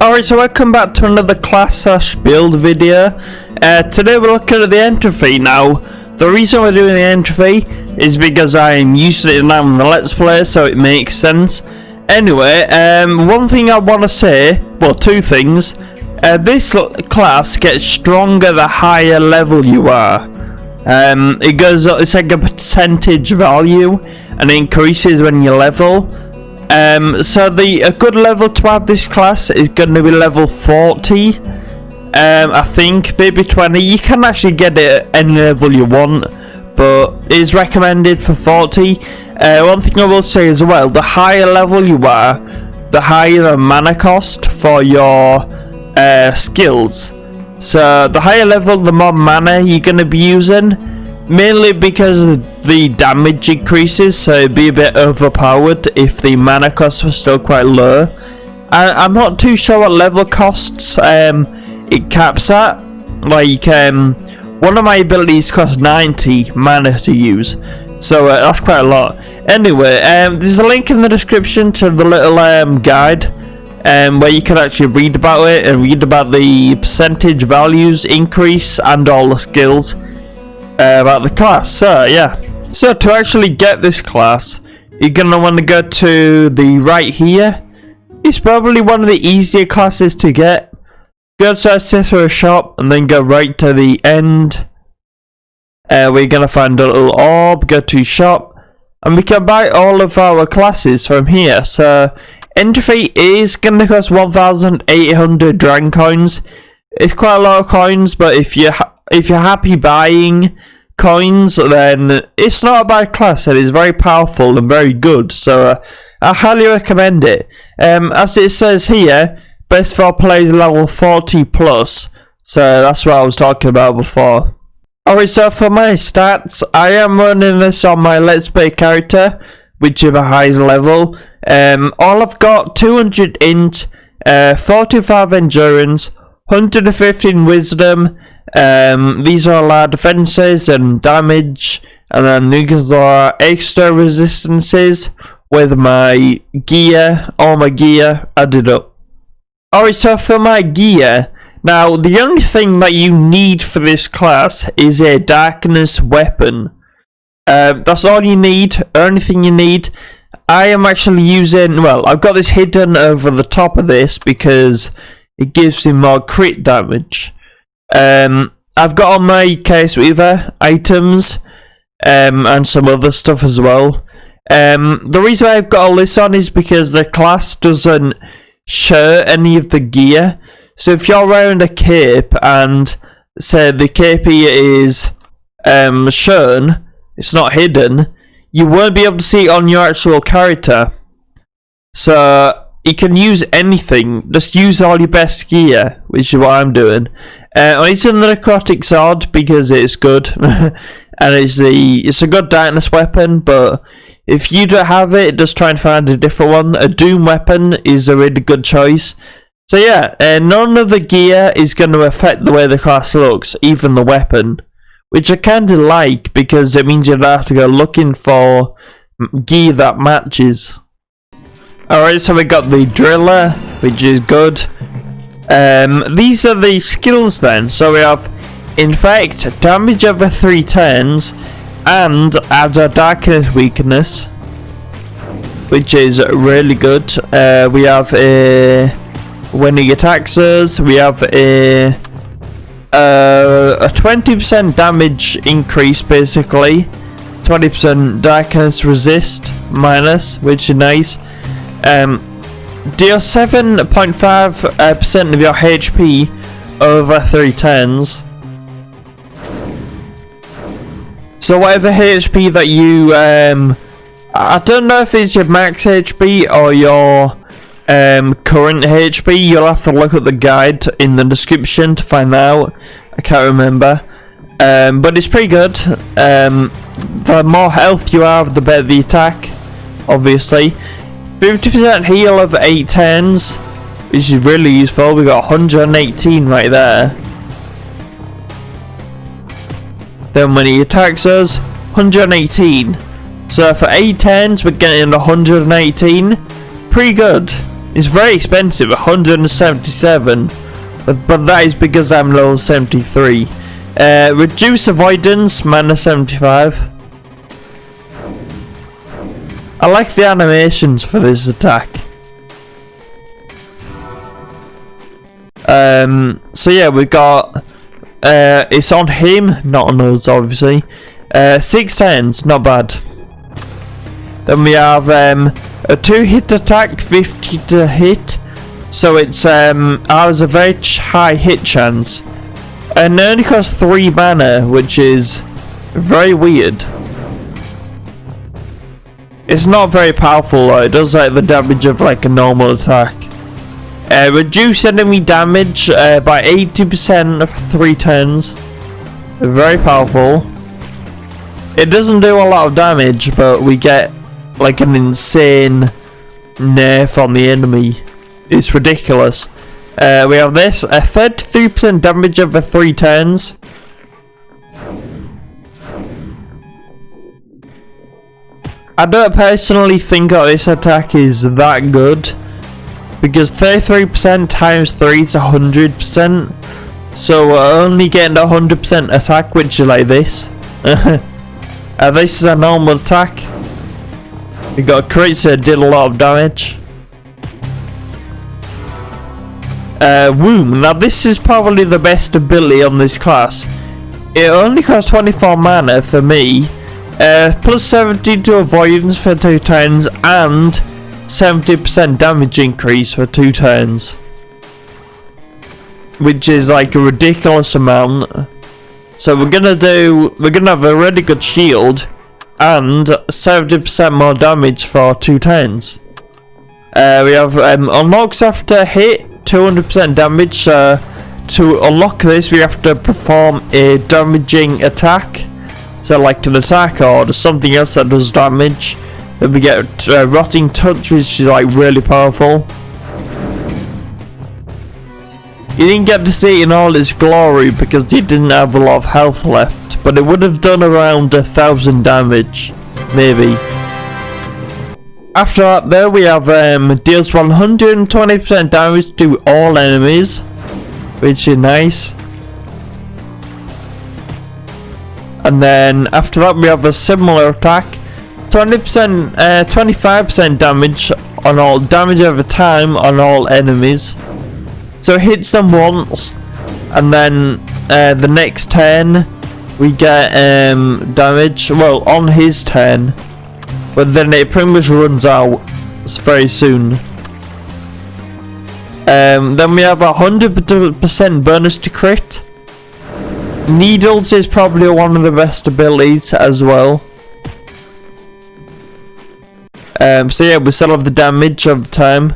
Alright, so welcome back to another class / build video. Today we're looking at the EnTropy. Now, the reason we're doing the EnTropy is because I'm used to it now in the Let's Play, so it makes sense. Anyway, one thing I want to say, well, two things. This class gets stronger the higher level you are. It's like a percentage value, and it increases when you level. So a good level to have this class is going to be level 40. I think maybe 20. You can actually get it at any level you want, but it's recommended for 40. One thing I will say as well, the higher level you are, the higher the mana cost for your skills. So the higher level, the more mana you're going to be using, mainly because the damage increases, so it'd be a bit overpowered if the mana costs were still quite low. I'm not too sure what level costs it caps at. Like, one of my abilities costs 90 mana to use, so that's quite a lot. Anyway, there's a link in the description to the little guide where you can actually read about it and read about the percentage values increase and all the skills about the class. So yeah, so to actually get this class, you're gonna want to go to the right here. It's probably one of the easier classes to get. Go to accessory shop and then go right to the end. We're gonna find a little orb, go to shop, and we can buy all of our classes from here. So EnTropy is gonna cost 1,800 dragon coins. It's quite a lot of coins, but if you're happy buying coins, then it's not a bad class. It is very powerful and very good, so I highly recommend it. As it says here, best for players level 40 plus, so that's what I was talking about before. Alright, so for my stats, I am running this on my Let's Play character, which is my highest level. All I've got 200 int, 45 endurance, 115 wisdom. These are all our defenses and damage, and then these are extra resistances with my gear, all my gear added up. Alright, so for my gear, now the only thing that you need for this class is a darkness weapon. That's all you need, only thing you need. I am actually using, well, I've got this hidden over the top of this because it gives him more crit damage. I've got on my Case Weaver items, and some other stuff as well. The reason I've got all this on is because the class doesn't show any of the gear. So if you're wearing a cape and say the cape here is shown, it's not hidden, you won't be able to see it on your actual character. So you can use anything, just use all your best gear, which is what I'm doing. I'm using the necrotic sword because it's good, and it's a good darkness weapon, but if you don't have it, just try and find a different one. A doom weapon is a really good choice. So yeah, none of the gear is going to affect the way the class looks, even the weapon, which I kinda like because it means you don't have to go looking for gear that matches. Alright, so we got the driller, which is good. These are the skills then. So we have infect, damage over 3 turns, and adds a darkness weakness, which is really good. We have a when he attacks us, we have a 20% damage increase, basically 20% darkness resist minus, which is nice. Deal 7.5% of your HP over 3 turns. So whatever HP that you I don't know if it's your max HP or your current HP. You'll have to look at the guide in the description to find out. I can't remember, but it's pretty good. The more health you have, the better the attack, obviously. 50% heal of 8 turns, which is really useful. We got 118 right there. Then when he attacks us, 118. So for 8 turns, we're getting 118. Pretty good. It's very expensive, 177, but that is because I'm level 73. Reduce avoidance, minus 75. I like the animations for this attack. So yeah, we got it's on him, not on us, obviously. 6 turns, not bad. Then we have a 2-hit attack, 50 to hit, so it's has a very high hit chance, and it only costs 3 mana, which is very weird. It's not very powerful though. It does like the damage of like a normal attack. Reduce enemy damage by 80% for 3 turns. Very powerful. It doesn't do a lot of damage, but we get like an insane nerf on the enemy. It's ridiculous. We have this, a 33% damage over 3 turns. I don't personally think that this attack is that good, because 33% times 3 is 100%, so we're only getting a 100% attack, which is like this. This is a normal attack. We got a crit, so it did a lot of damage. Womb. Now this is probably the best ability on this class. It only costs 24 mana for me. Plus 70 to avoidance for 2 turns and 70% damage increase for 2 turns, which is like a ridiculous amount. So we're gonna have a really good shield and 70% more damage for 2 turns. We have unlocks after hit, 200% damage. So to unlock this, we have to perform a damaging attack. So like an attack or something else that does damage. Then we get Rotting Touch, which is like really powerful. You didn't get to see it in all its glory because he didn't have a lot of health left, but it would have done around 1,000 damage, maybe. After that there we have deals 120% damage to all enemies, which is nice. And then after that we have a similar attack, 25% damage on all damage over time on all enemies. So it hits them once, and then the next turn we get damage, well, on his turn, but then it pretty much runs out very soon. Then we have a 100% bonus to crit. Needles is probably one of the best abilities as well. So yeah, we still have the damage of time.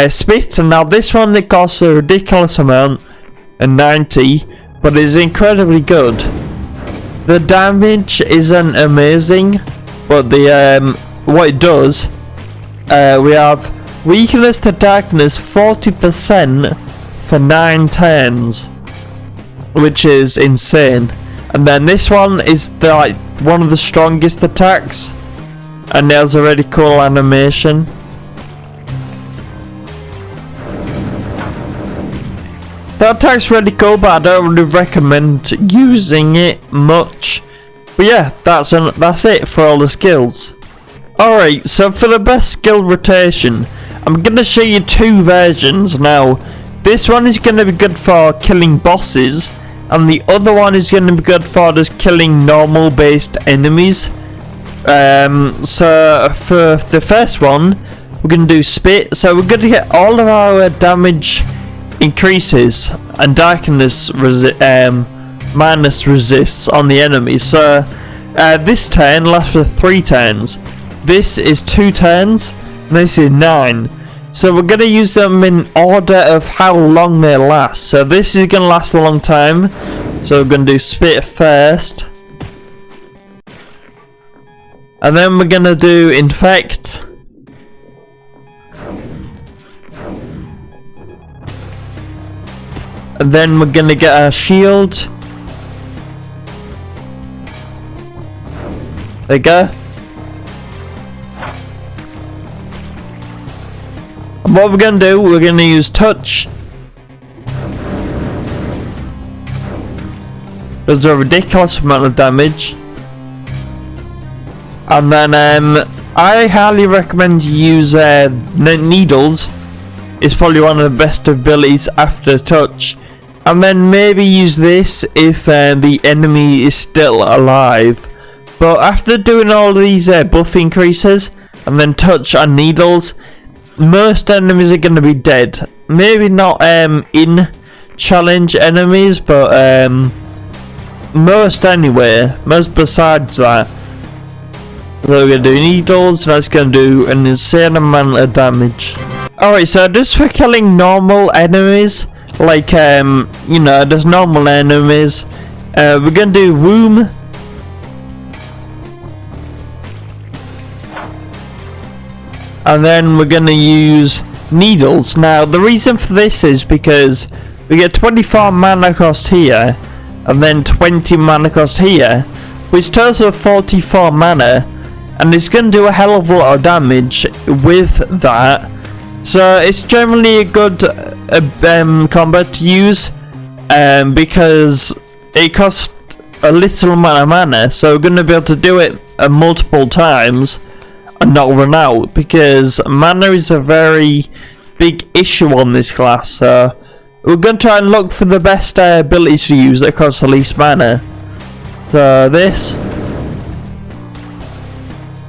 Spit, and now this one it costs a ridiculous amount, 90, but it's incredibly good. The damage isn't amazing, but the what it does, we have weakness to darkness 40% for 9 turns, which is insane. And then this one is like one of the strongest attacks, and there's a really cool animation. That attack's really cool, but I don't really recommend using it much. But yeah, that's it for all the skills. Alright, so for the best skill rotation, I'm going to show you 2 versions now. This one is going to be good for killing bosses, and the other one is going to be good for just killing normal based enemies. So for the first one, we're going to do Spit. So we're going to get all of our damage increases and darkness minus resists on the enemy. So this turn lasts for 3 turns. This is 2 turns, and this is 9. So we're going to use them in order of how long they last. So this is going to last a long time, so we're going to do Spit first, and then we're going to do Infect, and then we're going to get our shield. There you go. And what we're going to do, we're going to use touch. Does a ridiculous amount of damage. And then I highly recommend you use needles. It's probably one of the best abilities after touch. And then maybe use this if the enemy is still alive. But after doing all these buff increases and then touch and needles, most enemies are going to be dead. Maybe not in challenge enemies, but most anyway. Most besides that. So we're going to do needles, and that's going to do an insane amount of damage. Alright, so just for killing normal enemies, like, you know, just normal enemies, we're going to do womb. And then we're going to use needles. Now, the reason for this is because we get 24 mana cost here, and then 20 mana cost here, which totals 44 mana. And it's going to do a hell of a lot of damage with that. So it's generally a good combo to use, because it costs a little amount of mana. So we're going to be able to do it multiple times and not run out, because mana is a very big issue on this class. So we're going to try and look for the best abilities to use that cost the least mana. So this.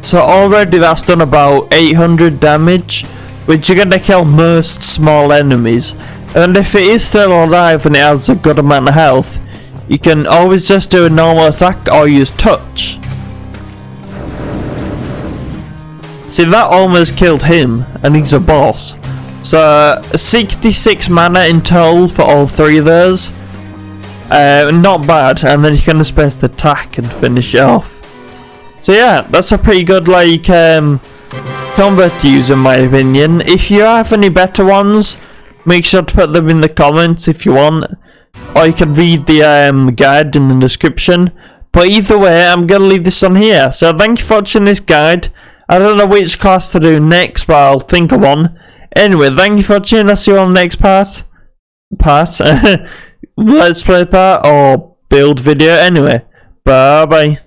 So already that's done about 800 damage, which you're going to kill most small enemies. And if it is still alive and it has a good amount of health, you can always just do a normal attack or use touch. See, that almost killed him, and he's a boss. So 66 mana in total for all three of those. Not bad, and then you can just press the attack and finish it off. So yeah, that's a pretty good like combo to use in my opinion. If you have any better ones, make sure to put them in the comments if you want, or you can read the guide in the description. But either way, I'm gonna leave this on here. So thank you for watching this guide. I don't know which class to do next, but I'll think of one. Anyway, thank you for watching. I'll see you on the next part. Let's play part or build video. Anyway, bye bye.